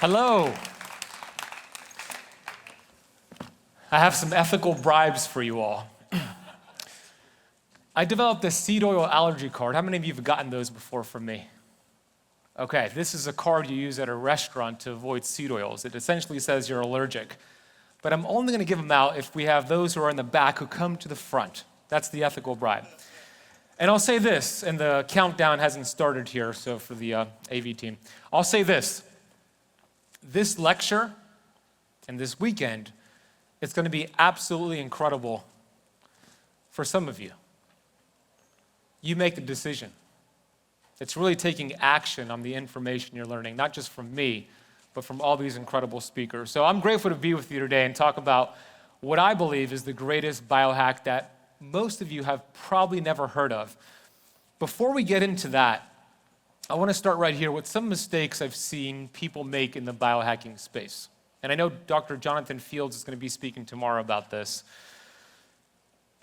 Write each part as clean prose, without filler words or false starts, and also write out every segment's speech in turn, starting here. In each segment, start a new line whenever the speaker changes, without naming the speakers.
Hello. I have some ethical bribes for you all. I developed a seed oil allergy card. How many of you have gotten those before from me? Okay, this is a card you use at a restaurant to avoid seed oils. It essentially says you're allergic. But I'm only going to give them out if we have those who are in the back who come to the front. That's the ethical bribe. And I'll say this, and the countdown hasn't started here, so for the AV team. I'll say this. This lecture and this weekend, it's going to be absolutely incredible for some of you. You make the decision. It's really taking action on the information you're learning, not just from me, but from all these incredible speakers. So I'm grateful to be with you today and talk about what I believe is the greatest biohack that most of you have probably never heard of. Before we get into that, I want to start right here with some mistakes I've seen people make in the biohacking space. And I know Dr. Jonathan Fields is going to be speaking tomorrow about this.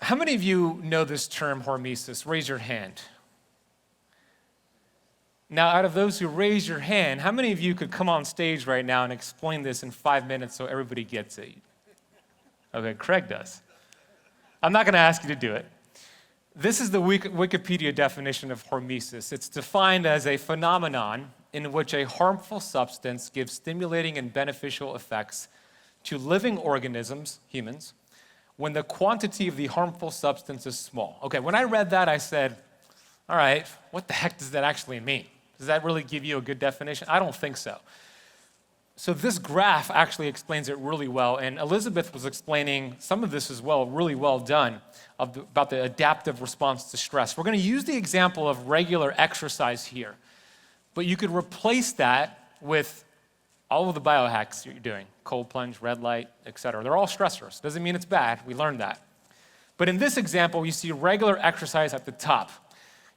How many of you know this term, hormesis? Raise your hand. Now, out of those who raise your hand, how many of you could come on stage right now and explain this in 5 minutes so everybody gets it? Okay, Craig does. I'm not going to ask you to do it. This is the Wikipedia definition of hormesis. It's defined as a phenomenon in which a harmful substance gives stimulating and beneficial effects to living organisms, humans, when the quantity of the harmful substance is small. Okay, when I read that, I said, all right, what the heck does that actually mean? Does that really give you a good definition? I don't think so. So this graph actually explains it really well, and Elizabeth was explaining some of this as well, really well done, about the adaptive response to stress. We're going to use the example of regular exercise here, but you could replace that with all of the biohacks you're doing, cold plunge, red light, etc. They're all stressors. Doesn't mean it's bad, we learned that. But in this example, you see regular exercise at the top.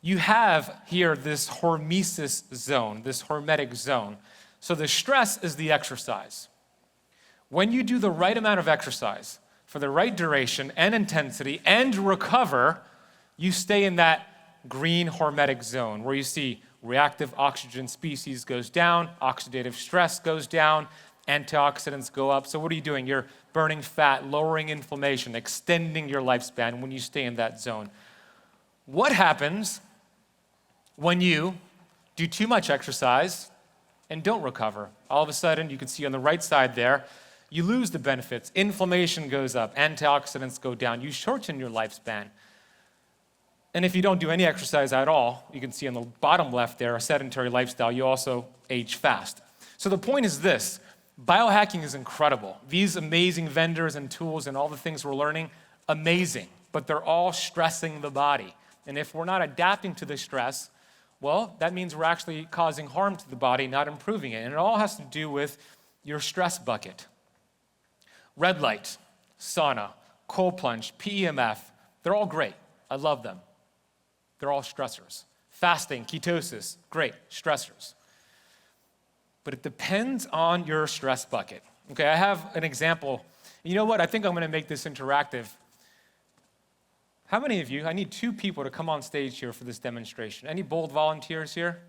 You have here this hormesis zone, this hormetic zone. So the stress is the exercise. When you do the right amount of exercise for the right duration and intensity and recover, you stay in that green hormetic zone where you see reactive oxygen species goes down, oxidative stress goes down, antioxidants go up. So what are you doing? You're burning fat, lowering inflammation, extending your lifespan when you stay in that zone. What happens when you do too much exercise and don't recover? All of a sudden, you can see on the right side there, you lose the benefits. Inflammation goes up, antioxidants go down, you shorten your lifespan. And if you don't do any exercise at all, you can see on the bottom left there, a sedentary lifestyle, you also age fast. So the point is this, biohacking is incredible. These amazing vendors and tools and all the things we're learning, amazing, but they're all stressing the body. And if we're not adapting to the stress, well, that means we're actually causing harm to the body, not improving it. And it all has to do with your stress bucket. Red light, sauna, cold plunge, PEMF, they're all great. I love them. They're all stressors. Fasting, ketosis, great, stressors. But it depends on your stress bucket. Okay, I have an example. You know what? I think I'm going to make this interactive. How many of you, I need 2 people to come on stage here for this demonstration. Any bold volunteers here?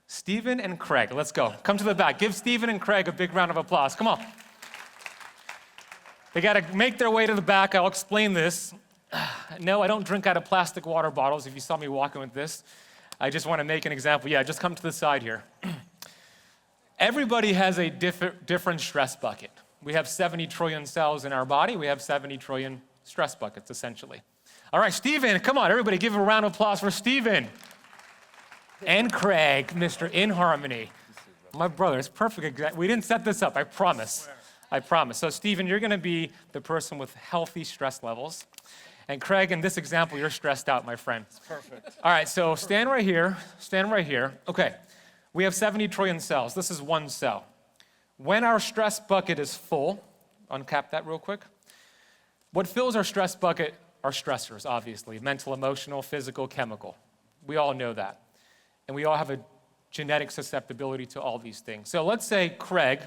Stephen and Craig, let's go. Come to the back. Give Stephen and Craig a big round of applause. Come on. They got to make their way to the back. I'll explain this. No, I don't drink out of plastic water bottles. If you saw me walking with this, I just want to make an example. Yeah, just come to the side here. Everybody has a different stress bucket. We have 70 trillion cells in our body. We have 70 trillion stress buckets, essentially. All right, Stephen, come on, everybody give a round of applause for Stephen. And Craig, Mr. In Harmony. My brother, it's perfect. We didn't set this up, I promise. I promise. So Stephen, you're going to be the person with healthy stress levels. And Craig, in this example, you're stressed out, my friend.
It's perfect.
All right, so stand right here. Stand right here. Okay, we have 70 trillion cells. This is one cell. When our stress bucket is full, uncap that real quick. What fills our stress bucket are stressors, obviously, mental, emotional, physical, chemical. We all know that. And we all have a genetic susceptibility to all these things. So let's say Craig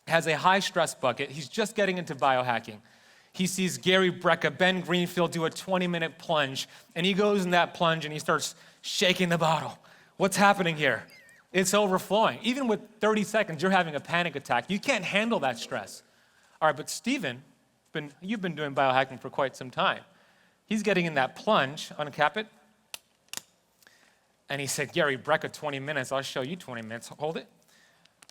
has a high stress bucket. He's just getting into biohacking. He sees Gary Brecka, Ben Greenfield do a 20-minute plunge, and he goes in that plunge and he starts shaking the bottle. What's happening here? It's overflowing. Even with 30 seconds, you're having a panic attack. You can't handle that stress. All right, but Stephen, you've been doing biohacking for quite some time. He's getting in that plunge, uncap it. And he said, Gary, Brecca, 20 minutes. I'll show you 20 minutes. Hold it.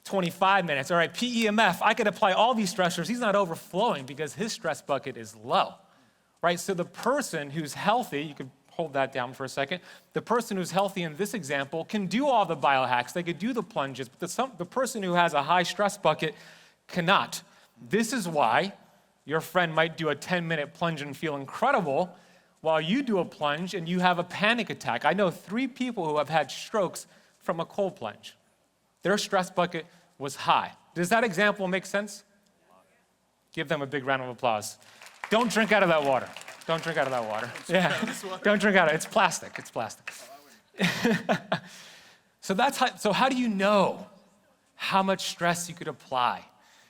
25 minutes. All right, PEMF. I could apply all these stressors. He's not overflowing because his stress bucket is low, right? So the person who's healthy, you could hold that down for a second. The person who's healthy in this example can do all the biohacks. They could do the plunges, but the person who has a high stress bucket cannot. This is why your friend might do a 10-minute plunge and feel incredible while you do a plunge and you have a panic attack. I know 3 people who have had strokes from a cold plunge. Their stress bucket was high. Does that example make sense? Give them a big round of applause. Don't drink out of that water. Don't drink out of that water. Yeah, don't drink out of it. It's plastic. It's plastic. So how do you know how much stress you could apply?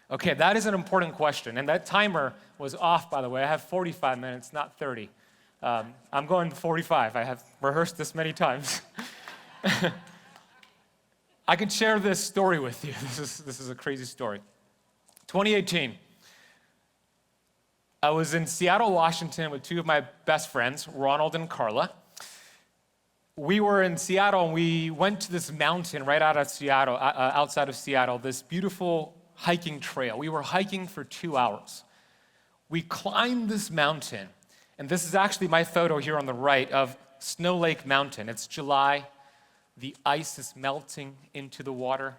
Okay, that is an important question. And that timer was off, by the way. I have 45 minutes, not 30. I'm going to 45. I have rehearsed this many times. I can share this story with you. This is a crazy story. 2018. I was in Seattle, Washington with 2 of my best friends, Ronald and Carla. We were in Seattle and we went to this mountain right outside of Seattle, this beautiful hiking trail. We were hiking for 2 hours. We climbed this mountain, and this is actually my photo here on the right of Snow Lake Mountain. It's July. The ice is melting into the water.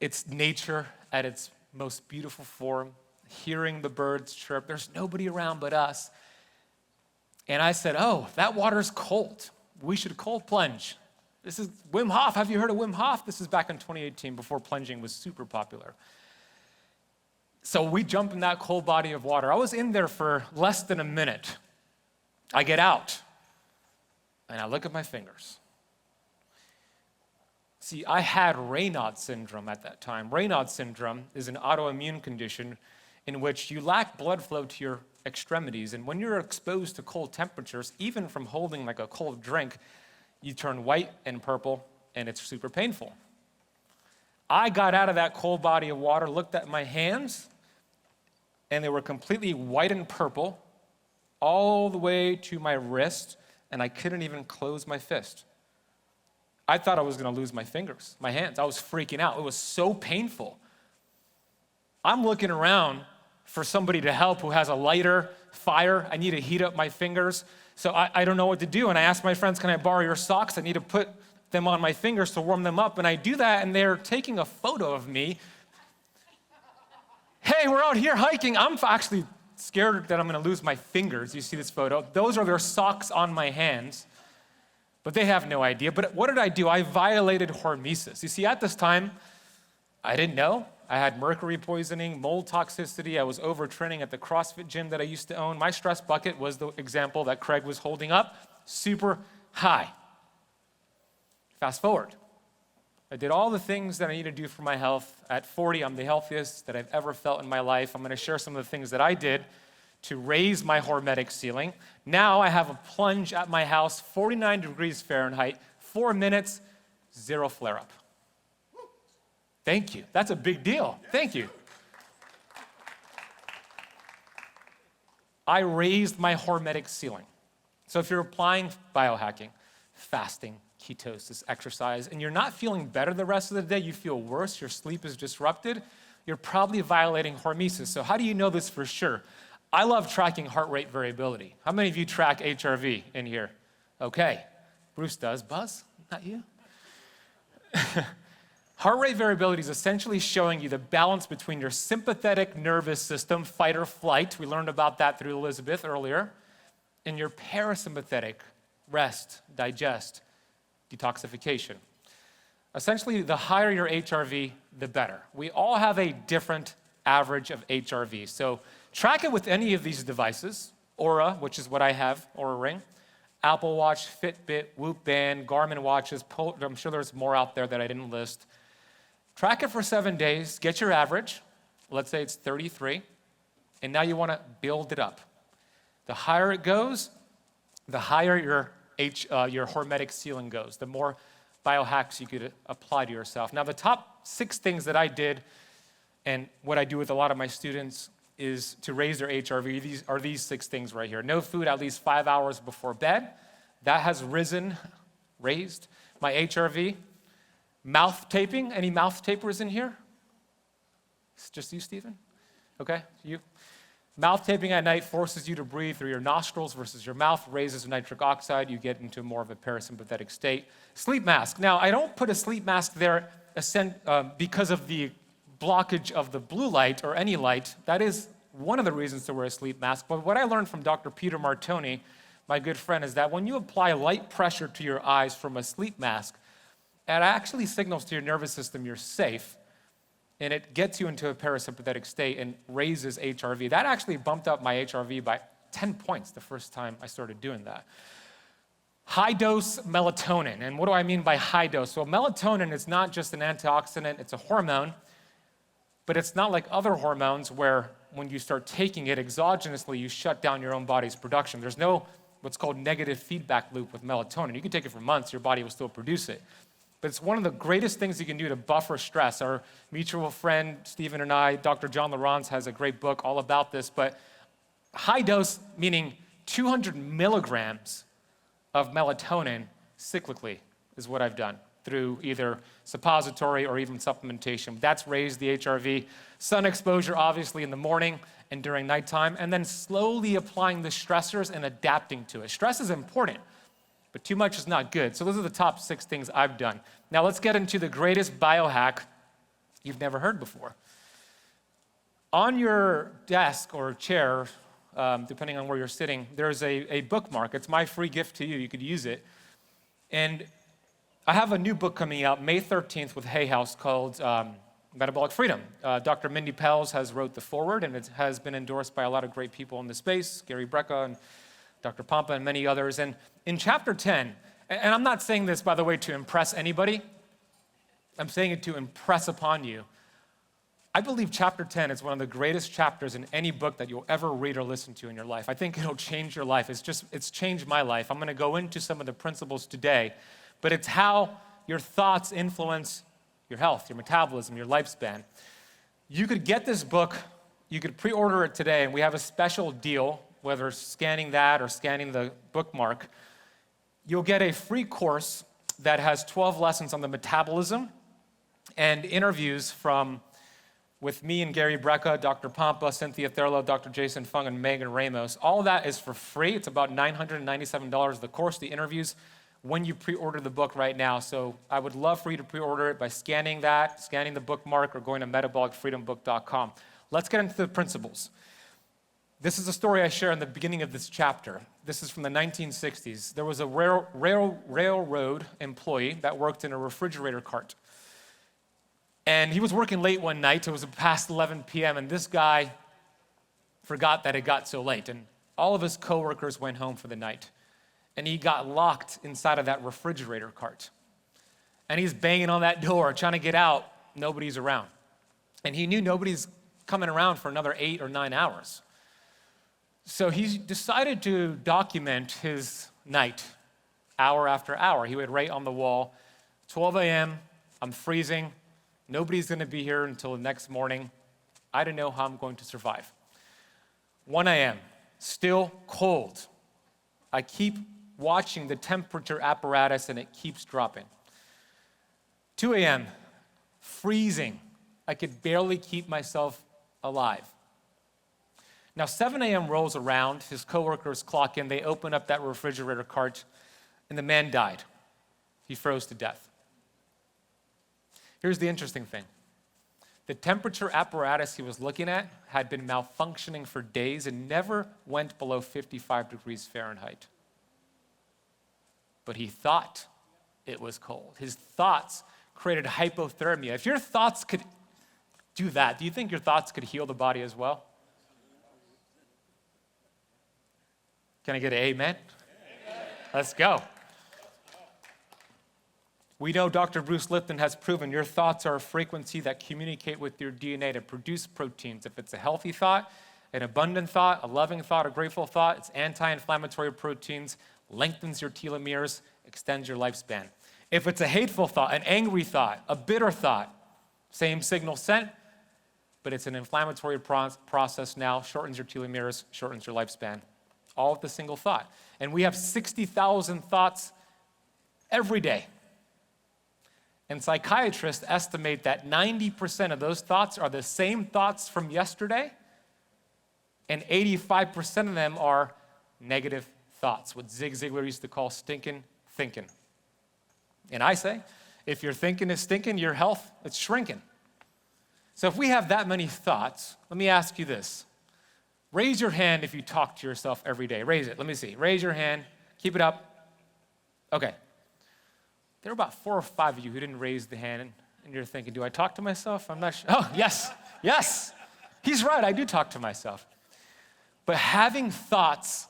It's nature at its most beautiful form. Hearing the birds chirp. There's nobody around but us. And I said, oh, that water's cold. We should cold plunge. This is Wim Hof. Have you heard of Wim Hof? This is back in 2018 before plunging was super popular. So we jump in that cold body of water. I was in there for less than a minute. I get out and I look at my fingers. See, I had Raynaud syndrome at that time. Raynaud syndrome is an autoimmune condition in which you lack blood flow to your extremities. And when you're exposed to cold temperatures, even from holding like a cold drink, you turn white and purple, and it's super painful. I got out of that cold body of water, looked at my hands, and they were completely white and purple, all the way to my wrist, and I couldn't even close my fist. I thought I was gonna lose my fingers, my hands. I was freaking out. It was so painful. I'm looking around for somebody to help who has a lighter, fire. I need to heat up my fingers. So I don't know what to do. And I asked my friends, can I borrow your socks? I need to put them on my fingers to warm them up. And I do that, and they're taking a photo of me. Hey, we're out here hiking. I'm actually scared that I'm gonna lose my fingers. You see this photo? Those are their socks on my hands. But they have no idea. But what did I do? I violated hormesis. You see, at this time, I didn't know. I had mercury poisoning, mold toxicity. I was overtraining at the CrossFit gym that I used to own. My stress bucket was the example that Craig was holding up, super high. Fast forward. I did all the things that I need to do for my health. At 40, I'm the healthiest that I've ever felt in my life. I'm gonna share some of the things that I did to raise my hormetic ceiling. Now I have a plunge at my house, 49 degrees Fahrenheit, 4 minutes, 0 flare-up. Thank you. That's a big deal. Thank you. I raised my hormetic ceiling. So if you're applying biohacking, fasting, ketosis, exercise, and you're not feeling better the rest of the day, you feel worse, your sleep is disrupted, you're probably violating hormesis. So how do you know this for sure? I love tracking heart rate variability. How many of you track HRV in here? Okay. Bruce does. Buzz? Not you? Heart rate variability is essentially showing you the balance between your sympathetic nervous system, fight or flight, we learned about that through Elizabeth earlier, and your parasympathetic, rest, digest, detoxification. Essentially, the higher your HRV, the better. We all have a different average of HRV. So track it with any of these devices, Aura, which is what I have, Aura Ring, Apple Watch, Fitbit, Whoop Band, Garmin watches, I'm sure there's more out there that I didn't list. Track it for 7 days, get your average, let's say it's 33, and now you wanna build it up. The higher it goes, the higher your hormetic ceiling goes, the more biohacks you could apply to yourself. Now, the top 6 things that I did, and what I do with a lot of my students, is to raise their HRV. These are these 6 things right here. No food at least 5 hours before bed. That has raised my HRV. Mouth taping. Any mouth tapers in here? It's just you, Stephen? Okay, you. Mouth taping at night forces you to breathe through your nostrils versus your mouth, raises nitric oxide. You get into more of a parasympathetic state. Sleep mask. Now, I don't put a sleep mask there because of the blockage of the blue light or any light. That is one of the reasons to wear a sleep mask. But what I learned from Dr. Peter Martoni, my good friend, is that when you apply light pressure to your eyes from a sleep mask, it actually signals to your nervous system you're safe, and it gets you into a parasympathetic state and raises HRV. That actually bumped up my HRV by 10 points the first time I started doing that. High-dose melatonin. And what do I mean by high dose? Well, melatonin is not just an antioxidant, it's a hormone, but it's not like other hormones where when you start taking it exogenously, you shut down your own body's production. There's no what's called negative feedback loop with melatonin. You can take it for months, your body will still produce it. But it's one of the greatest things you can do to buffer stress. Our mutual friend, Stephen, and I, Dr. John Laurence, has a great book all about this. But high dose, meaning 200 milligrams of melatonin cyclically, is what I've done through either suppository or even supplementation. That's raised the HRV. Sun exposure, obviously, in the morning and during nighttime, and then slowly applying the stressors and adapting to it. Stress is important, but too much is not good. So those are the top 6 things I've done. Now let's get into the greatest biohack you've never heard before. On your desk or chair, depending on where you're sitting, there's a bookmark. It's my free gift to you. You could use it. And I have a new book coming out May 13th with Hay House called Metabolic Freedom. Dr. Mindy Pelz has wrote the foreword, and it has been endorsed by a lot of great people in the space, Gary Brecka and Dr. Pompa and many others. And in chapter 10, and I'm not saying this, by the way, to impress anybody. I'm saying it to impress upon you. I believe chapter 10 is one of the greatest chapters in any book that you'll ever read or listen to in your life. I think it'll change your life. It's changed my life. I'm going to go into some of the principles today, but it's how your thoughts influence your health, your metabolism, your lifespan. You could get this book, you could pre-order it today, and we have a special deal, whether scanning that or scanning the bookmark. You'll get a free course that has 12 lessons on the metabolism and interviews with me and Gary Brecka, Dr. Pompa, Cynthia Thurlow, Dr. Jason Fung, and Megan Ramos. All of that is for free. It's about $997 the course, the interviews, when you pre-order the book right now. So I would love for you to pre-order it by scanning the bookmark, or going to metabolicfreedombook.com. Let's get into the principles. This is a story I share in the beginning of this chapter. This is from the 1960s. There was a railroad employee that worked in a refrigerator cart. And he was working late one night. It was past 11 p.m., and this guy forgot that it got so late. And all of his coworkers went home for the night. And he got locked inside of that refrigerator cart. And he's banging on that door, trying to get out. Nobody's around. And he knew nobody's coming around for another 8 or 9 hours. So he decided to document his night, hour after hour. He would write on the wall, 12 a.m., I'm freezing. Nobody's going to be here until the next morning. I don't know how I'm going to survive. 1 a.m., still cold. I keep watching the temperature apparatus and it keeps dropping. 2 a.m., freezing. I could barely keep myself alive. Now, 7 a.m. rolls around, his coworkers clock in, they open up that refrigerator cart, and the man died. He froze to death. Here's the interesting thing. The temperature apparatus he was looking at had been malfunctioning for days and never went below 55 degrees Fahrenheit. But he thought it was cold. His thoughts created hypothermia. If your thoughts could do that, do you think your thoughts could heal the body as well? Can I get an amen? Amen. Let's go. We know Dr. Bruce Lipton has proven your thoughts are a frequency that communicate with your DNA to produce proteins. If it's a healthy thought, an abundant thought, a loving thought, a grateful thought, it's anti-inflammatory proteins, lengthens your telomeres, extends your lifespan. If it's a hateful thought, an angry thought, a bitter thought, same signal sent, but it's an inflammatory process now, shortens your telomeres, shortens your lifespan. All with a single thought. And we have 60,000 thoughts every day. And psychiatrists estimate that 90% of those thoughts are the same thoughts from yesterday, and 85% of them are negative thoughts, what Zig Ziglar used to call stinking thinking. And I say, if your thinking is stinking, your health, it's shrinking. So if we have that many thoughts, let me ask you this. Raise your hand if you talk to yourself every day. Raise it. Let me see. Raise your hand. Keep it up. Okay. There were about 4 or 5 of you who didn't raise the hand, and you're thinking, do I talk to myself? I'm not sure. Oh, yes. Yes. He's right. I do talk to myself. But having thoughts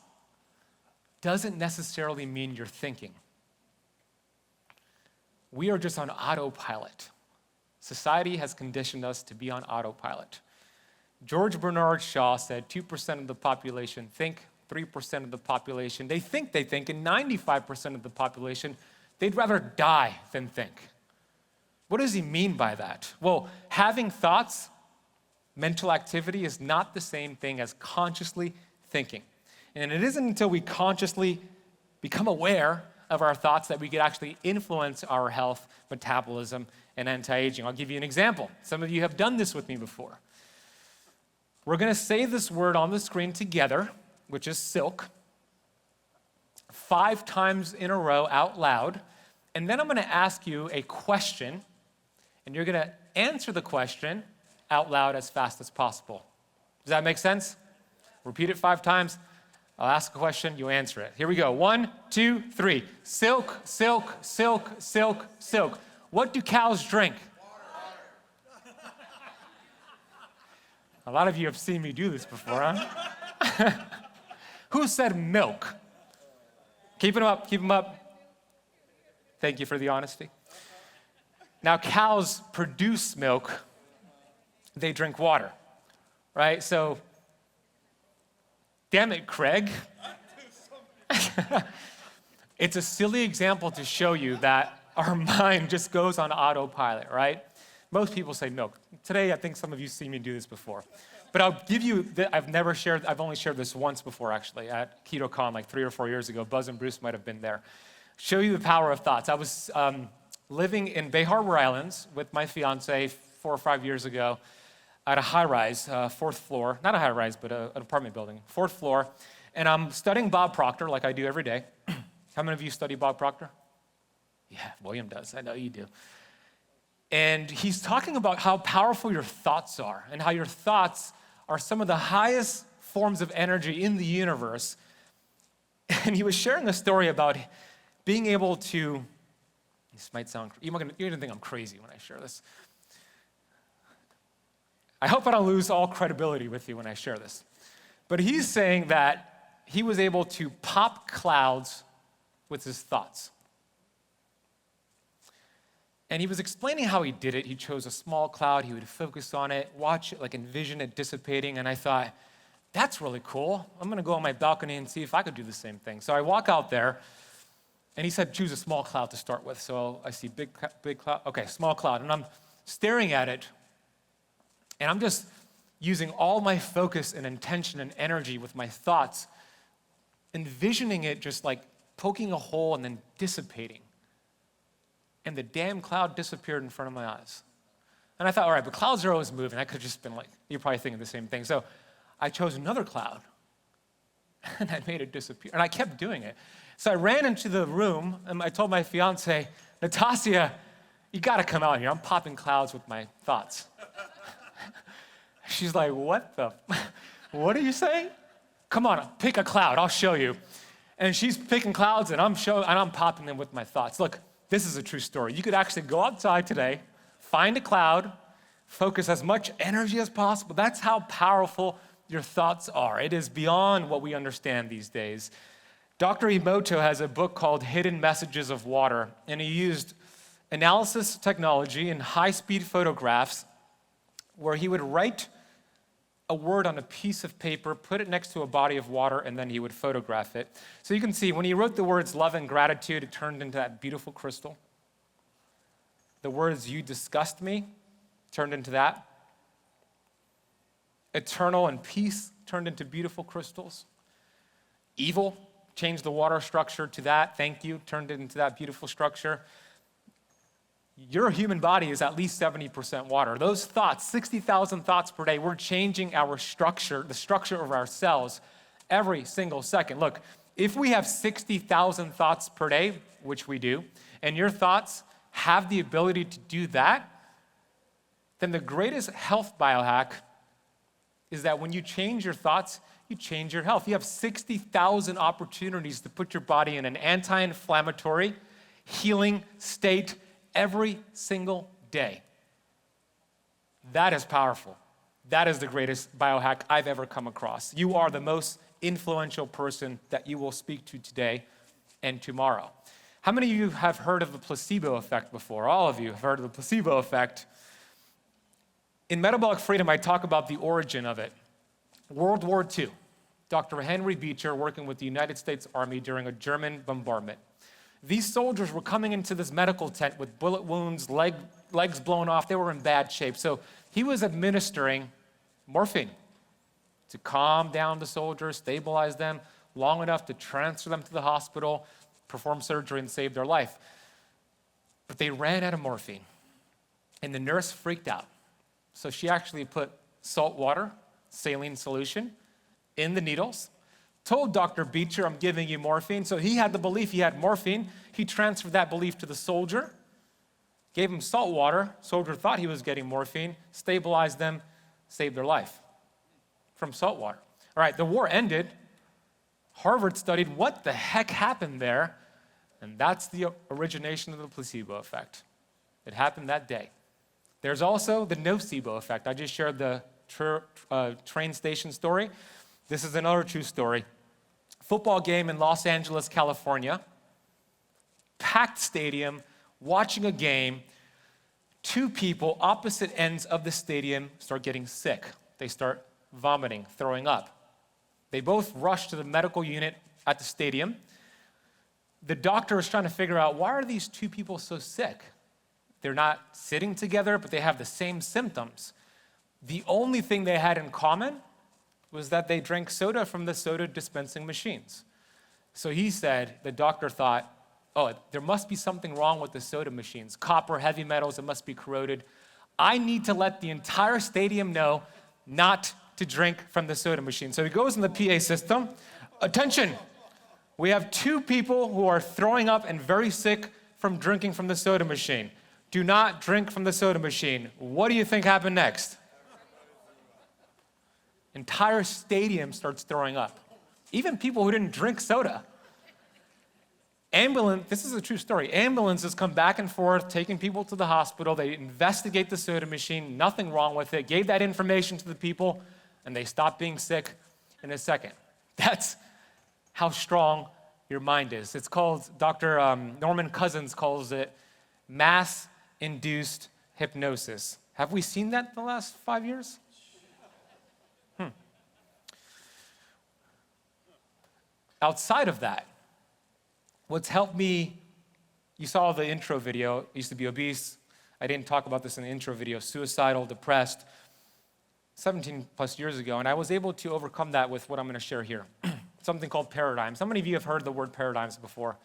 doesn't necessarily mean you're thinking. We are just on autopilot. Society has conditioned us to be on autopilot. George Bernard Shaw said 2% of the population think, 3% of the population, they think, and 95% of the population, they'd rather die than think. What does he mean by that? Well, having thoughts, mental activity, is not the same thing as consciously thinking. And it isn't until we consciously become aware of our thoughts that we could actually influence our health, metabolism, and anti-aging. I'll give you an example. Some of you have done this with me before. We're going to say this word on the screen together, which is silk, 5 times in a row out loud. And then I'm going to ask you a question, and you're going to answer the question out loud as fast as possible. Does that make sense? Repeat it 5 times. I'll ask a question, you answer it. Here we go. 1, 2, 3. Silk, silk, silk, silk, silk. What do cows drink? Water. A lot of you have seen me do this before, huh? Who said milk? Keep them up, keep them up. Thank you for the honesty. Now, cows produce milk. They drink water, right? So, damn it, Craig. It's a silly example to show you that our mind just goes on autopilot, right? Most people say milk. Today, I think some of you see me do this before. But I'll give you, I've only shared this once before, actually, at Keto Kamp like 3 or 4 years ago. Buzz and Bruce might have been there. Show you the power of thoughts. I was living in Bay Harbor Islands with my fiance 4 or 5 years ago at a high-rise, 4th floor, not a high-rise, but an apartment building, 4th floor, and I'm studying Bob Proctor like I do every day. How many of you study Bob Proctor? Yeah, William does. I know you do. And he's talking about how powerful your thoughts are and how your thoughts are some of the highest forms of energy in the universe. And he was sharing a story about being able to, this might sound, you're going to think I'm crazy when I share this. I hope I don't lose all credibility with you when I share this. But he's saying that he was able to pop clouds with his thoughts. And he was explaining how he did it. He chose a small cloud, he would focus on it, watch it, like envision it dissipating, and I thought, that's really cool. I'm gonna go on my balcony and see if I could do the same thing. So I walk out there, and he said, choose a small cloud to start with. So I see big cloud, okay, small cloud, and I'm staring at it, and I'm just using all my focus and intention and energy with my thoughts, envisioning it just like poking a hole and then dissipating. And the damn cloud disappeared in front of my eyes. And I thought, all right, but clouds are always moving. I could have just been like, you're probably thinking the same thing. So I chose another cloud, and I made it disappear. And I kept doing it. So I ran into the room, and I told my fiance, Natasha, you got to come out here. I'm popping clouds with my thoughts. She's like, what are you saying? Come on, pick a cloud. I'll show you. And she's picking clouds, and I'm popping them with my thoughts. Look, this is a true story. You could actually go outside today, find a cloud, focus as much energy as possible. That's how powerful your thoughts are. It is beyond what we understand these days. Dr. Emoto has a book called Hidden Messages of Water, and he used analysis technology and high-speed photographs where he would write a word on a piece of paper, put it next to a body of water, and then he would photograph it. So you can see when he wrote the words love and gratitude, it turned into that beautiful crystal. The words, "you disgust me," turned into that. Eternal and peace turned into beautiful crystals. Evil changed the water structure to that. Thank you, turned it into that beautiful structure. Your human body is at least 70% water. Those thoughts, 60,000 thoughts per day, we're changing our structure, the structure of our cells every single second. Look, if we have 60,000 thoughts per day, which we do, and your thoughts have the ability to do that, then the greatest health biohack is that when you change your thoughts, you change your health. You have 60,000 opportunities to put your body in an anti-inflammatory, healing state every single day. That is powerful. That is the greatest biohack I've ever come across. You are the most influential person that you will speak to today and tomorrow. How many of you have heard of the placebo effect before? All of you have heard of the placebo effect. In Metabolic Freedom, I talk about the origin of it. World War II, Dr. Henry Beecher working with the United States Army during a German bombardment. These soldiers were coming into this medical tent with bullet wounds, legs blown off. They were in bad shape. So he was administering morphine to calm down the soldiers, stabilize them long enough to transfer them to the hospital, perform surgery, and save their life. But they ran out of morphine, and the nurse freaked out. So she actually put salt water, saline solution, in the needles, told Dr. Beecher, "I'm giving you morphine." So he had the belief he had morphine. He transferred that belief to the soldier, gave him salt water. Soldier thought he was getting morphine, stabilized them, saved their life from salt water. All right, the war ended. Harvard studied what the heck happened there, and that's the origination of the placebo effect. It happened that day. There's also the nocebo effect. I just shared the train station story. This is another true story. Football game in Los Angeles, California. Packed stadium, watching a game. Two people, opposite ends of the stadium, start getting sick. They start vomiting, throwing up. They both rush to the medical unit at the stadium. The doctor is trying to figure out, why are these two people so sick? They're not sitting together, but they have the same symptoms. The only thing they had in common was that they drank soda from the soda dispensing machines. So he said, the doctor thought, oh, there must be something wrong with the soda machines. Copper, heavy metals, it must be corroded. I need to let the entire stadium know not to drink from the soda machine. So he goes in the PA system. Attention, we have two people who are throwing up and very sick from drinking from the soda machine. Do not drink from the soda machine. What do you think happened next? Entire stadium starts throwing up. Even people who didn't drink soda. This is a true story. Ambulances come back and forth, taking people to the hospital. They investigate the soda machine, nothing wrong with it, gave that information to the people, and they stopped being sick in a second. That's how strong your mind is. It's called, Dr. Norman Cousins calls it mass-induced hypnosis. Have we seen that in the last 5 years? Outside of that, what's helped me, you saw the intro video, I used to be obese. I didn't talk about this in the intro video, suicidal, depressed, 17 plus years ago, and I was able to overcome that with what I'm gonna share here. Something called paradigms. How many of you have heard the word paradigms before?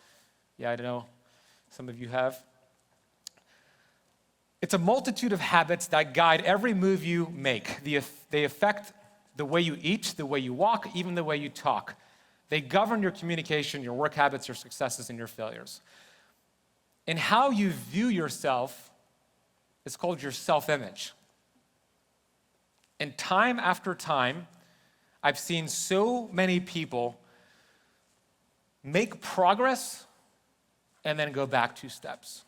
Yeah, I know, some of you have. It's a multitude of habits that guide every move you make. They affect the way you eat, the way you walk, even the way you talk. They govern your communication, your work habits, your successes, and your failures. And how you view yourself is called your self-image. And time after time, I've seen so many people make progress and then go back 2 steps.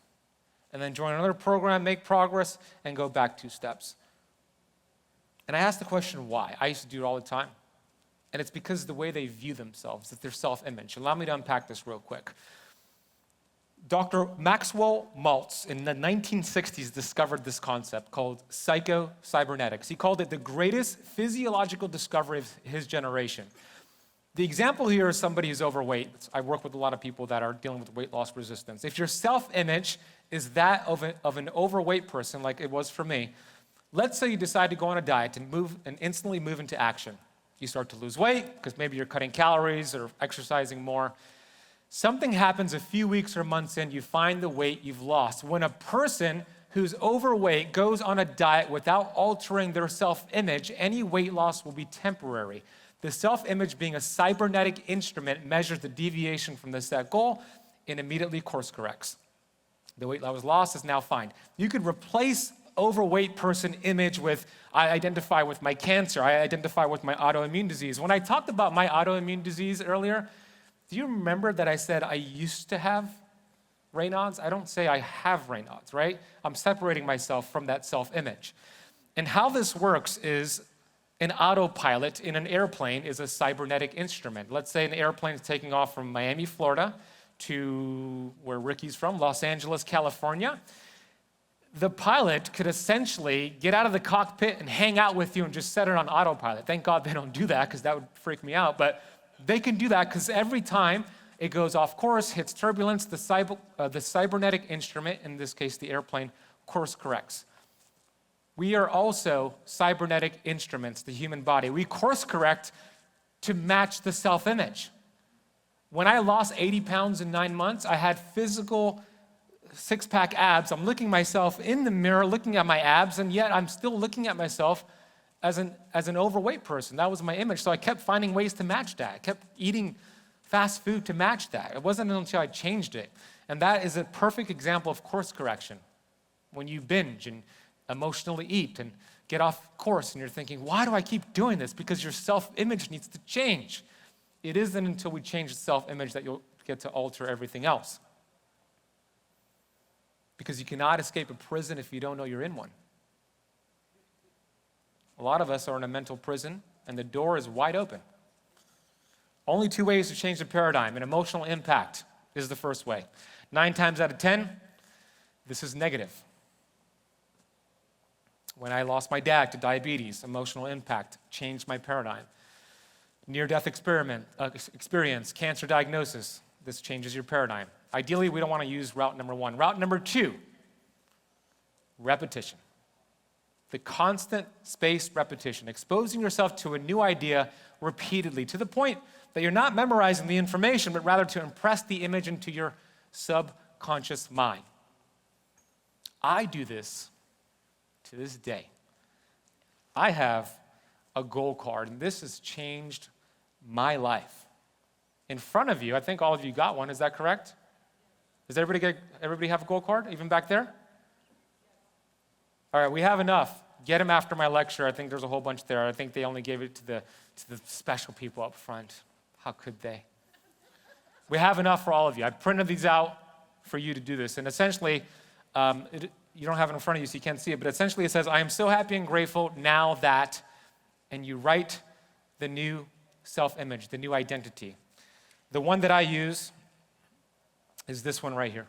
And then join another program, make progress, and go back 2 steps. And I ask the question, why? I used to do it all the time. And it's because of the way they view themselves, it's their self-image. Allow me to unpack this real quick. Dr. Maxwell Maltz in the 1960s discovered this concept called psycho-cybernetics. He called it the greatest physiological discovery of his generation. The example here is somebody who's overweight. I work with a lot of people that are dealing with weight loss resistance. If your self-image is that of an overweight person, like it was for me. Let's say you decide to go on a diet and instantly move into action. You start to lose weight because maybe you're cutting calories or exercising more. Something happens a few weeks or months in, you find the weight you've lost. When a person who's overweight goes on a diet without altering their self-image, any weight loss will be temporary. The self-image, being a cybernetic instrument, measures the deviation from the set goal and immediately course corrects. The weight that was lost is now fine. You could replace overweight person image with, I identify with my cancer, I identify with my autoimmune disease. When I talked about my autoimmune disease earlier, do you remember that I said I used to have Raynaud's? I don't say I have Raynaud's, right? I'm separating myself from that self-image. And how this works is an autopilot in an airplane is a cybernetic instrument. Let's say an airplane is taking off from Miami, Florida, to where Ricky's from, Los Angeles, California. The pilot could essentially get out of the cockpit and hang out with you and just set it on autopilot. Thank God they don't do that because that would freak me out. But they can do that because every time it goes off course, hits turbulence, the cybernetic instrument, in this case the airplane, course corrects. We are also cybernetic instruments, the human body. We course correct to match the self-image. When I lost 80 pounds in 9 months, I had physical six-pack abs. I'm looking myself in the mirror, looking at my abs, and yet I'm still looking at myself as an overweight person. That was my image. So I kept finding ways to match that. I kept eating fast food to match that. It wasn't until I changed it. And that is a perfect example of course correction. When you binge and emotionally eat and get off course and you're thinking, why do I keep doing this? Because your self-image needs to change. It isn't until we change the self-image that you'll get to alter everything else. Because you cannot escape a prison if you don't know you're in one. A lot of us are in a mental prison, and the door is wide open. Only 2 ways to change the paradigm, and emotional impact is the first way. 9 times out of 10, this is negative. When I lost my dad to diabetes, emotional impact changed my paradigm. Near-death experience, cancer diagnosis, this changes your paradigm. Ideally, we don't want to use route number 1. Route number 2, repetition. The constant spaced repetition, exposing yourself to a new idea repeatedly to the point that you're not memorizing the information, but rather to impress the image into your subconscious mind. I do this to this day. I have a goal card, and this has changed my life. In front of you, I think all of you got one, is that correct? Does everybody have a goal card, even back there? All right, we have enough. Get them after my lecture. I think there's a whole bunch there. I think they only gave it to the special people up front. How could they? We have enough for all of you. I printed these out for you to do this. And essentially, you don't have it in front of you, so you can't see it, but essentially it says, I am so happy and grateful now that, and you write the new self-image, the new identity. The one that I use is this one right here.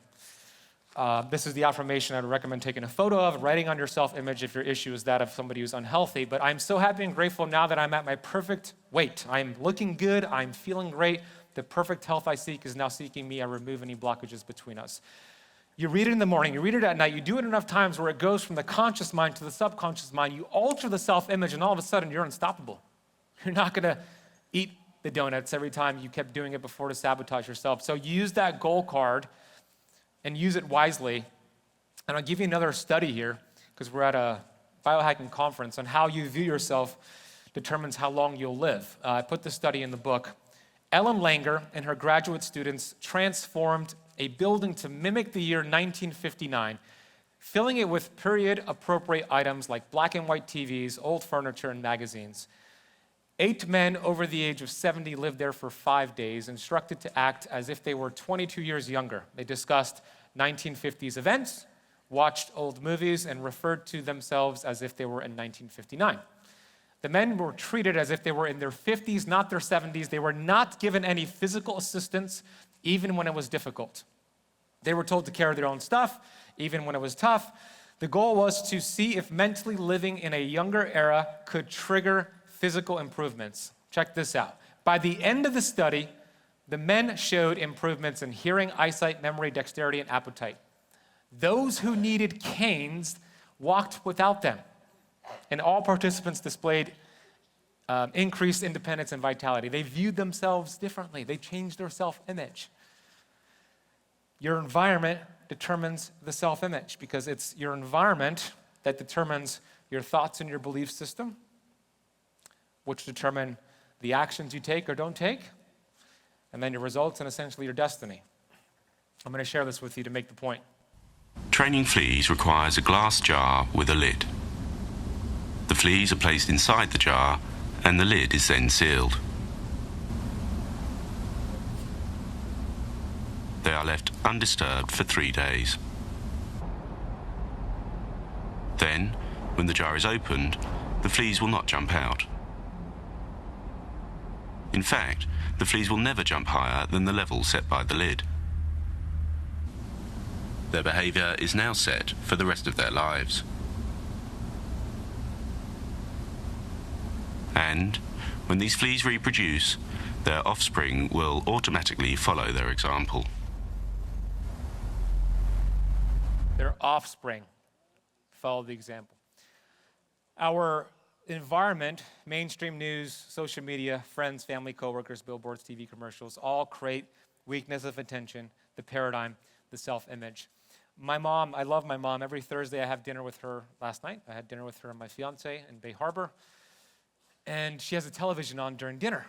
This is the affirmation I would recommend taking a photo of, writing on your self-image if your issue is that of somebody who's unhealthy. But I'm so happy and grateful now that I'm at my perfect weight. I'm looking good. I'm feeling great. The perfect health I seek is now seeking me. I remove any blockages between us. You read it in the morning. You read it at night. You do it enough times where it goes from the conscious mind to the subconscious mind. You alter the self-image, and all of a sudden, you're unstoppable. You're not going to eat the donuts every time you kept doing it before to sabotage yourself. So use that goal card and use it wisely. And I'll give you another study here, because we're at a biohacking conference, on how you view yourself determines how long you'll live. I put the study in the book. Ellen Langer and her graduate students transformed a building to mimic the year 1959, filling it with period-appropriate items like black and white TVs, old furniture, and magazines. 8 men over the age of 70 lived there for 5 days, instructed to act as if they were 22 years younger. They discussed 1950s events, watched old movies, and referred to themselves as if they were in 1959. The men were treated as if they were in their 50s, not their 70s. They were not given any physical assistance, even when it was difficult. They were told to carry their own stuff, even when it was tough. The goal was to see if mentally living in a younger era could trigger physical improvements. Check this out. By the end of the study, the men showed improvements in hearing, eyesight, memory, dexterity, and appetite. Those who needed canes walked without them, and all participants displayed increased independence and vitality. They viewed themselves differently. They changed their self-image. Your environment determines the self-image because it's your environment that determines your thoughts and your belief system, which determine the actions you take or don't take, and then your results and essentially your destiny. I'm going to share this with you to make the point.
Training fleas requires a glass jar with a lid. The fleas are placed inside the jar and the lid is then sealed. They are left undisturbed for 3 days. Then, when the jar is opened, the fleas will not jump out. In fact, the fleas will never jump higher than the level set by the lid. Their behavior is now set for the rest of their lives. And when these fleas reproduce, their offspring will automatically follow their example.
Their offspring follow the example. Our environment, mainstream news, social media, friends, family, coworkers, billboards, TV commercials, all create weakness of attention, the paradigm, the self-image. My mom, I love my mom. Every Thursday I have dinner with her. Last night I had dinner with her and my fiance in Bay Harbor. And she has a television on during dinner.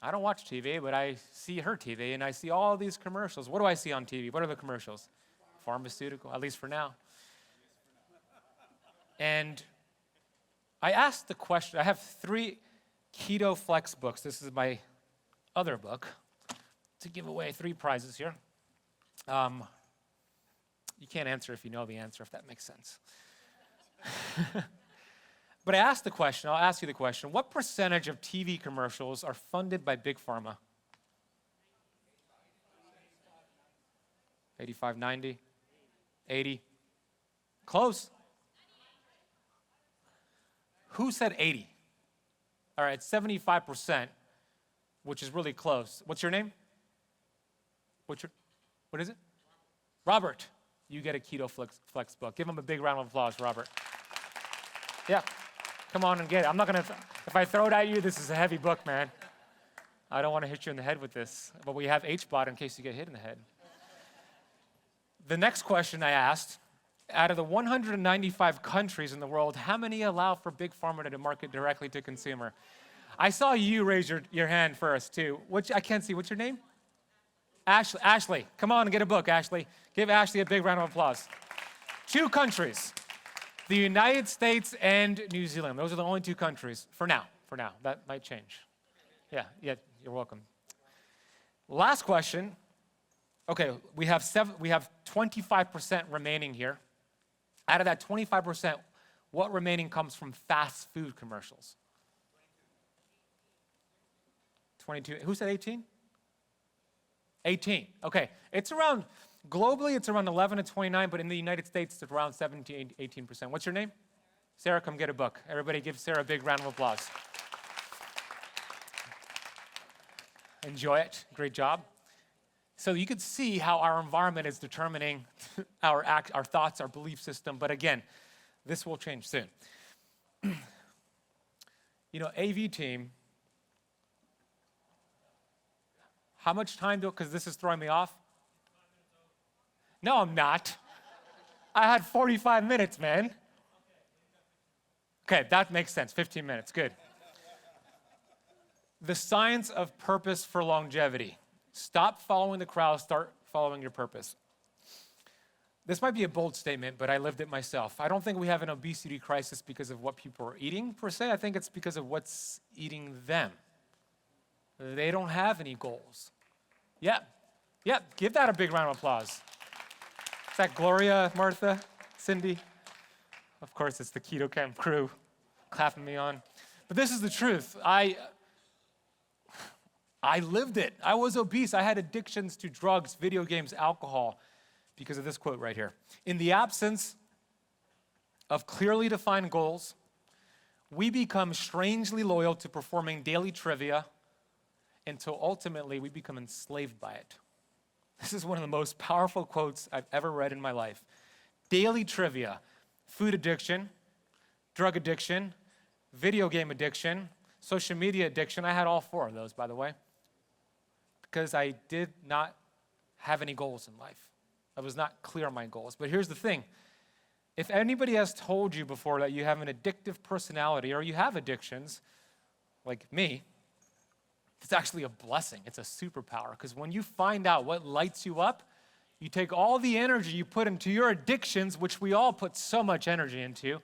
I don't watch TV, but I see her TV and I see all these commercials. What do I see on TV? What are the commercials? Pharmaceutical, at least for now. And I asked the question, I have 3 Keto Flex books. This is my other book to give away 3 prizes here. You can't answer if you know the answer, if that makes sense. But I asked the question, I'll ask you the question, what percentage of TV commercials are funded by Big Pharma? 85, 90, 80? Close. Who said 80? All right, 75%, which is really close. What's your name? What is it? Robert. You get a Keto Flex book. Give him a big round of applause, Robert. Yeah, come on and get it. I'm not gonna, if I throw it at you, this is a heavy book, man. I don't want to hit you in the head with this, but we have H-Bot in case you get hit in the head. The next question I asked, out of the 195 countries in the world, how many allow for Big Pharma to market directly to consumer? I saw you raise your hand first, too. I can't see. What's your name? Ashley. Come on and get a book, Ashley. Give Ashley a big round of applause. 2 countries, the United States and New Zealand. Those are the only 2 countries for now. That might change. Yeah, you're welcome. Last question. Okay, we have 25% remaining here. Out of that 25%, what remaining comes from fast food commercials? 22. Who said 18? 18. Okay. It's around, globally, it's around 11 to 29, but in the United States, it's around 17, 18%. What's your name? Sarah, come get a book. Everybody give Sarah a big round of applause. Enjoy it. Great job. So you could see how our environment is determining our thoughts, our belief system. But again, this will change soon. AV team, how much time because this is throwing me off? No, I'm not. I had 45 minutes, man. Okay, that makes sense. 15 minutes, good. The science of purpose for longevity. Stop following the crowd, start following your purpose. This might be a bold statement, but I lived it myself. I don't think we have an obesity crisis because of what people are eating, per se. I think it's because of what's eating them. They don't have any goals. Yeah, give that a big round of applause. Is that Gloria, Martha, Cindy? Of course, it's the Keto Kamp crew clapping me on. But this is the truth. I lived it. I was obese. I had addictions to drugs, video games, alcohol, because of this quote right here. In the absence of clearly defined goals, we become strangely loyal to performing daily trivia until ultimately we become enslaved by it. This is one of the most powerful quotes I've ever read in my life. Daily trivia: food addiction, drug addiction, video game addiction, social media addiction. I had all 4 of those, by the way, because I did not have any goals in life. I was not clear on my goals. But here's the thing. If anybody has told you before that you have an addictive personality or you have addictions, like me, it's actually a blessing. It's a superpower, because when you find out what lights you up, you take all the energy you put into your addictions, which we all put so much energy into,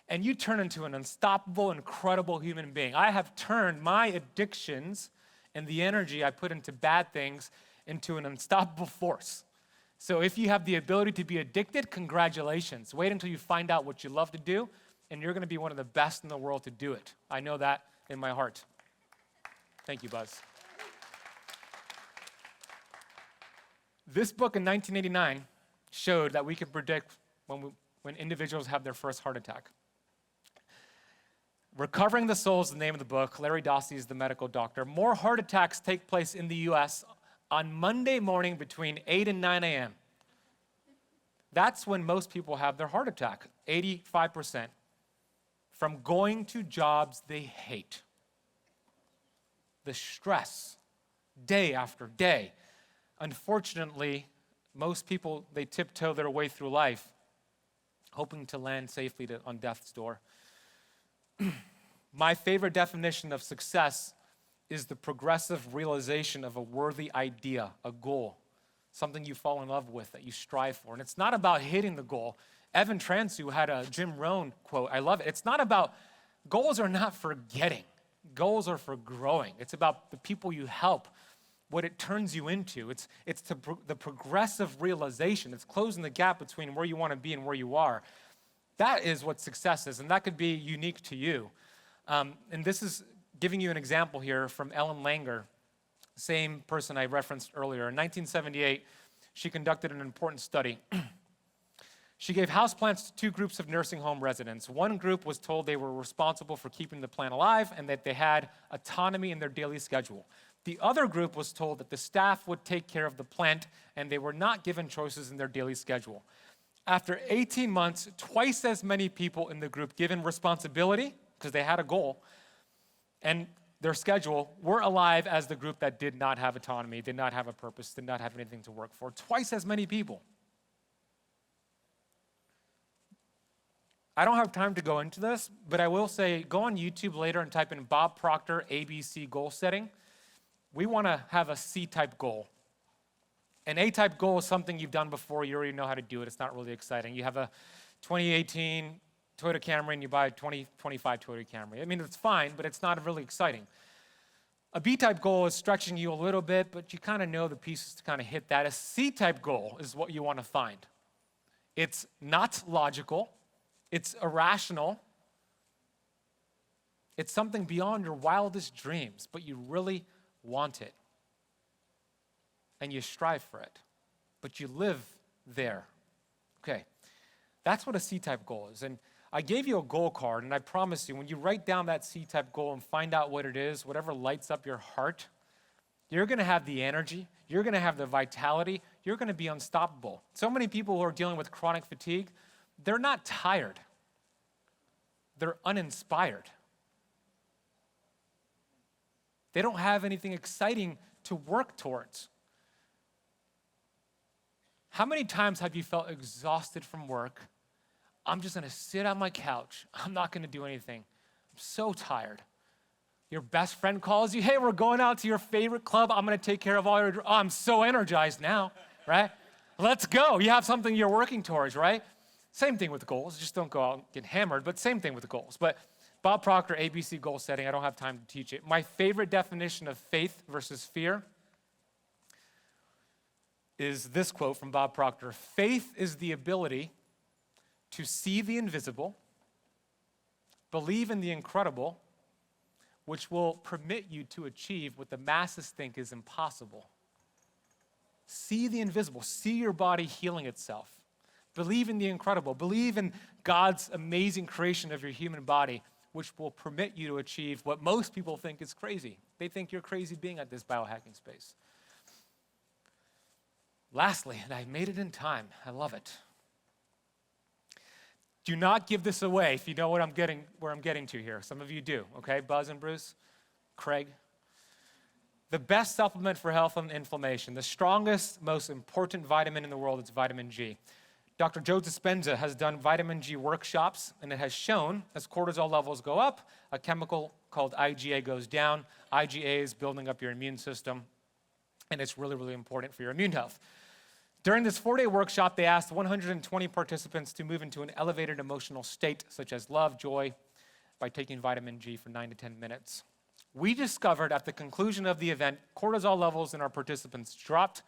and you turn into an unstoppable, incredible human being. I have turned my addictions and the energy I put into bad things into an unstoppable force. So if you have the ability to be addicted, congratulations. Wait until you find out what you love to do, and you're going to be one of the best in the world to do it. I know that in my heart. Thank you, Buzz. This book in 1989 showed that we could predict when individuals have their first heart attack. Recovering the Soul is the name of the book. Larry Dossey is the medical doctor. More heart attacks take place in the U.S. on Monday morning between 8 and 9 a.m. That's when most people have their heart attack, 85%, from going to jobs they hate. The stress, day after day. Unfortunately, most people, they tiptoe their way through life, hoping to land safely on death's door. My favorite definition of success is the progressive realization of a worthy idea, a goal, something you fall in love with, that you strive for. And it's not about hitting the goal. Evan Transu had a Jim Rohn quote. I love it. It's not about, goals are not for getting. Goals are for growing. It's about the people you help, what it turns you into. It's the progressive realization. It's closing the gap between where you want to be and where you are. That is what success is, and that could be unique to you. And this is giving you an example here from Ellen Langer, same person I referenced earlier. In 1978, she conducted an important study. She gave houseplants to 2 groups of nursing home residents. One group was told they were responsible for keeping the plant alive and that they had autonomy in their daily schedule. The other group was told that the staff would take care of the plant and they were not given choices in their daily schedule. After 18 months, twice as many people in the group given responsibility, because they had a goal, and their schedule, were alive as the group that did not have autonomy, did not have a purpose, did not have anything to work for. Twice as many people. I don't have time to go into this, but I will say, go on YouTube later and type in Bob Proctor ABC goal setting. We want to have a C-type goal. An A-type goal is something you've done before. You already know how to do it. It's not really exciting. You have a 2018 Toyota Camry and you buy a 2025 Toyota Camry. I mean, it's fine, but it's not really exciting. A B-type goal is stretching you a little bit, but you kind of know the pieces to kind of hit that. A C-type goal is what you want to find. It's not logical. It's irrational. It's something beyond your wildest dreams, but you really want it. And you strive for it, but you live there. Okay, that's what a C-type goal is. And I gave you a goal card, and I promise you, when you write down that C-type goal and find out what it is, whatever lights up your heart, you're going to have the energy, you're going to have the vitality, you're going to be unstoppable. So many people who are dealing with chronic fatigue, they're not tired. They're uninspired. They don't have anything exciting to work towards. How many times have you felt exhausted from work? I'm just going to sit on my couch. I'm not going to do anything. I'm so tired. Your best friend calls you, hey, we're going out to your favorite club. I'm going to take care of all your, I'm so energized now, right? Let's go. You have something you're working towards, right? Same thing with goals. Just don't go out and get hammered, but same thing with the goals. But Bob Proctor, ABC goal setting, I don't have time to teach it. My favorite definition of faith versus fear is this quote from Bob Proctor. Faith is the ability to see the invisible, believe in the incredible, which will permit you to achieve what the masses think is impossible. See the invisible, see your body healing itself. Believe in the incredible, believe in God's amazing creation of your human body, which will permit you to achieve what most people think is crazy. They think you're crazy being at this biohacking space. Lastly, and I made it in time, I love it. Do not give this away if you know where I'm getting to here. Some of you do, okay? Buzz and Bruce, Craig. The best supplement for health and inflammation, the strongest, most important vitamin in the world is vitamin G. Dr. Joe Dispenza has done vitamin G workshops, and it has shown as cortisol levels go up, a chemical called IgA goes down. IgA is building up your immune system, and it's really, really important for your immune health. During this 4-day workshop, they asked 120 participants to move into an elevated emotional state, such as love, joy, by taking vitamin G for 9 to 10 minutes. We discovered at the conclusion of the event, cortisol levels in our participants dropped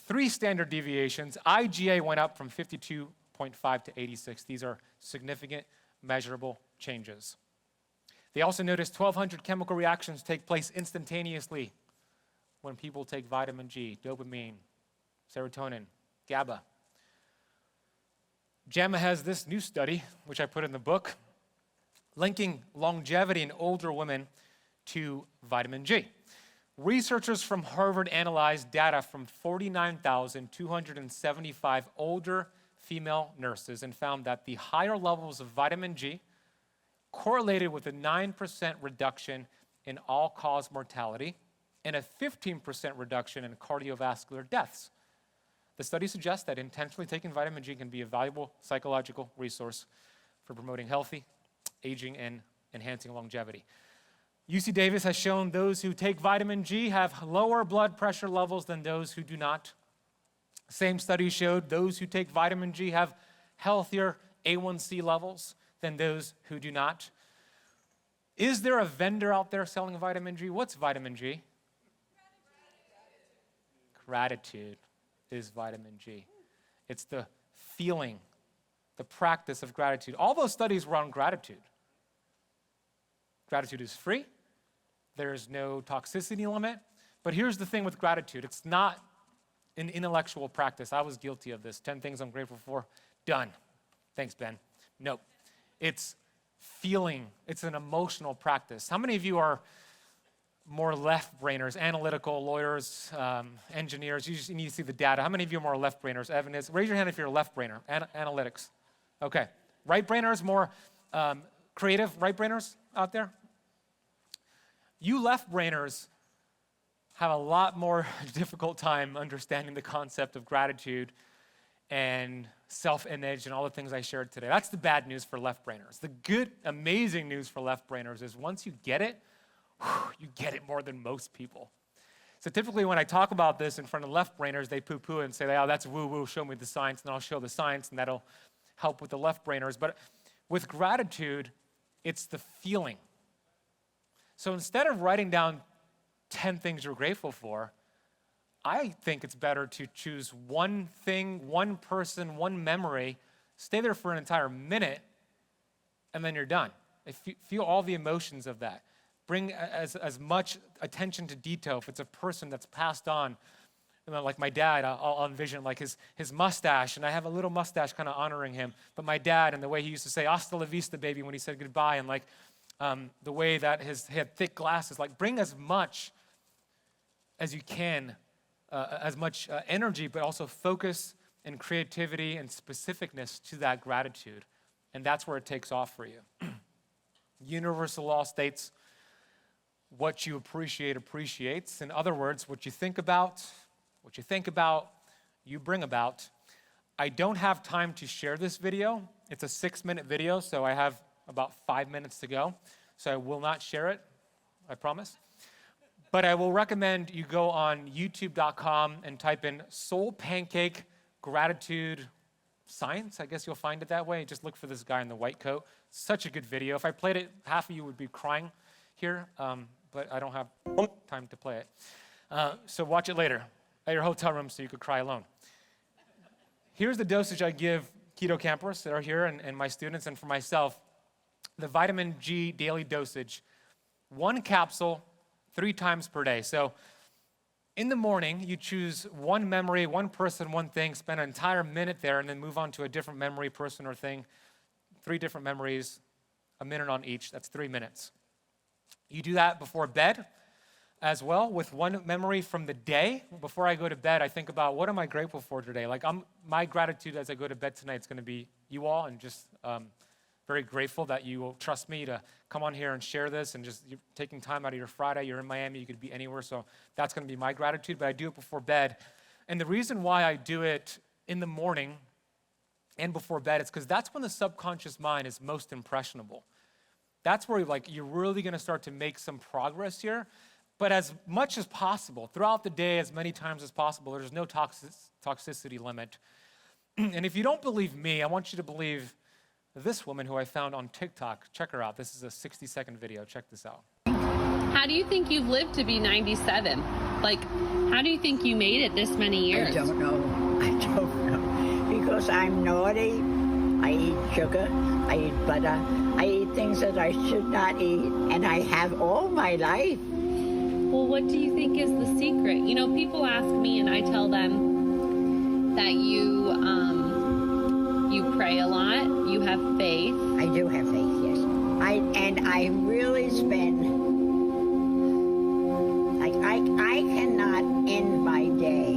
3 standard deviations. IgA went up from 52.5 to 86. These are significant, measurable changes. They also noticed 1,200 chemical reactions take place instantaneously when people take vitamin G, dopamine, serotonin, GABA. JAMA has this new study, which I put in the book, linking longevity in older women to vitamin G. Researchers from Harvard analyzed data from 49,275 older female nurses and found that the higher levels of vitamin G correlated with a 9% reduction in all-cause mortality and a 15% reduction in cardiovascular deaths. The study suggests that intentionally taking vitamin G can be a valuable psychological resource for promoting healthy aging and enhancing longevity. UC Davis has shown those who take vitamin G have lower blood pressure levels than those who do not. Same study showed those who take vitamin G have healthier A1C levels than those who do not. Is there a vendor out there selling vitamin G? What's vitamin G? Gratitude is vitamin G. It's the feeling, the practice of gratitude. All those studies were on gratitude. Gratitude is free. There's no toxicity limit. But here's the thing with gratitude. It's not an intellectual practice. I was guilty of this. 10 things I'm grateful for. Done. Thanks, Ben. Nope. It's feeling. It's an emotional practice. How many of you are more left-brainers, analytical, lawyers, engineers? You just need to see the data. How many of you are more left-brainers? Evan is. Raise your hand if you're a left-brainer. Analytics. Okay. Right-brainers, more creative right-brainers out there? You left-brainers have a lot more difficult time understanding the concept of gratitude and self-image and all the things I shared today. That's the bad news for left-brainers. The good, amazing news for left-brainers is once you get it more than most people. So typically when I talk about this in front of left-brainers, they poo-poo and say, oh, that's woo-woo, show me the science, and I'll show the science, and that'll help with the left-brainers. But with gratitude, it's the feeling. So instead of writing down 10 things you're grateful for, I think it's better to choose one thing, one person, one memory, stay there for an entire minute, and then you're done. Feel all the emotions of that. Bring as much attention to detail. If it's a person that's passed on, like my dad, I'll envision like his mustache, and I have a little mustache kind of honoring him. But my dad, and the way he used to say "hasta la vista, baby" when he said goodbye, and like the way that he had thick glasses. Like bring as much as you can, as much energy, but also focus and creativity and specificness to that gratitude, and that's where it takes off for you. Universal law states, what you appreciate appreciates. In other words, what you think about, you bring about. I don't have time to share this video. It's a 6-minute video, so I have about 5 minutes to go. So I will not share it, I promise. But I will recommend you go on youtube.com and type in soul pancake gratitude science. I guess you'll find it that way. Just look for this guy in the white coat. Such a good video. If I played it, half of you would be crying here. But I don't have time to play it. So watch it later at your hotel room so you could cry alone. Here's the dosage I give keto campers that are here and my students and for myself. The vitamin G daily dosage, 1 capsule, 3 times per day. So in the morning, you choose one memory, one person, one thing, spend an entire minute there, and then move on to a different memory, person, or thing. 3 different memories, a minute on each. That's 3 minutes. You do that before bed. as well with one memory from the day. Before I go to bed, I think about what am I grateful for today? Like my gratitude as I go to bed tonight is going to be you all, and just very grateful that you will trust me to come on here and share this, and just you're taking time out of your Friday. You're in Miami, you could be anywhere, so that's going to be my gratitude, but I do it before bed. And the reason why I do it in the morning and before bed is because that's when the subconscious mind is most impressionable. That's where you're really going to start to make some progress here. But as much as possible, throughout the day, as many times as possible, there's no toxicity limit. And if you don't believe me, I want you to believe this woman who I found on TikTok. Check her out. This is a 60-second video. Check this out.
How do you think you've lived to be 97? Like, how do you think you made it this many years?
I don't know. Because I'm naughty. I eat sugar. I eat butter. I eat things that I should not eat. And I have all my life.
Well, what do you think is the secret? You know, people ask me and I tell them that you pray a lot, you have faith.
I do have faith, yes. I really spend, I cannot end my day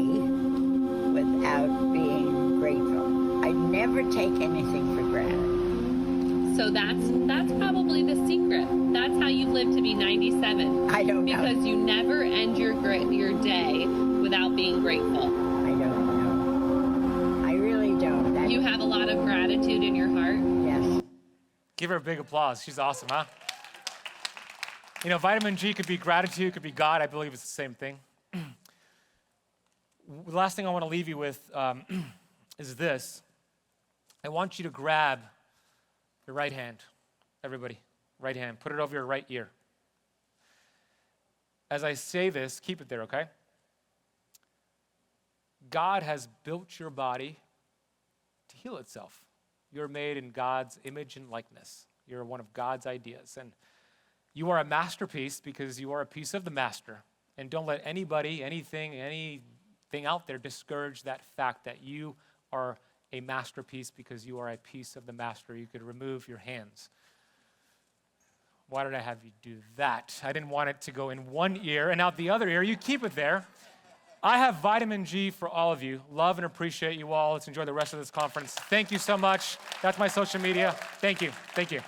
without being grateful. I never take anything for granted.
So that's probably the secret. That's how you live to be 97.
I don't know.
Because you never end your day without being grateful.
I don't know. I really don't.
You have a lot of gratitude in your heart?
Yes.
Give her a big applause. She's awesome, huh? You know, vitamin G could be gratitude, could be God. I believe it's the same thing. The last thing I want to leave you with is this. I want you to grab your right hand. Everybody, right hand. Put it over your right ear. As I say this, keep it there, okay? God has built your body to heal itself. You're made in God's image and likeness. You're one of God's ideas. And you are a masterpiece because you are a piece of the master. And don't let anybody, anything out there discourage that fact that you are a masterpiece because you are a piece of the master. You could remove your hands. Why did I have you do that? I didn't want it to go in one ear and out the other ear. You keep it there. I have vitamin G for all of you. Love and appreciate you all. Let's enjoy the rest of this conference. Thank you so much. That's my social media. Thank you. Thank you.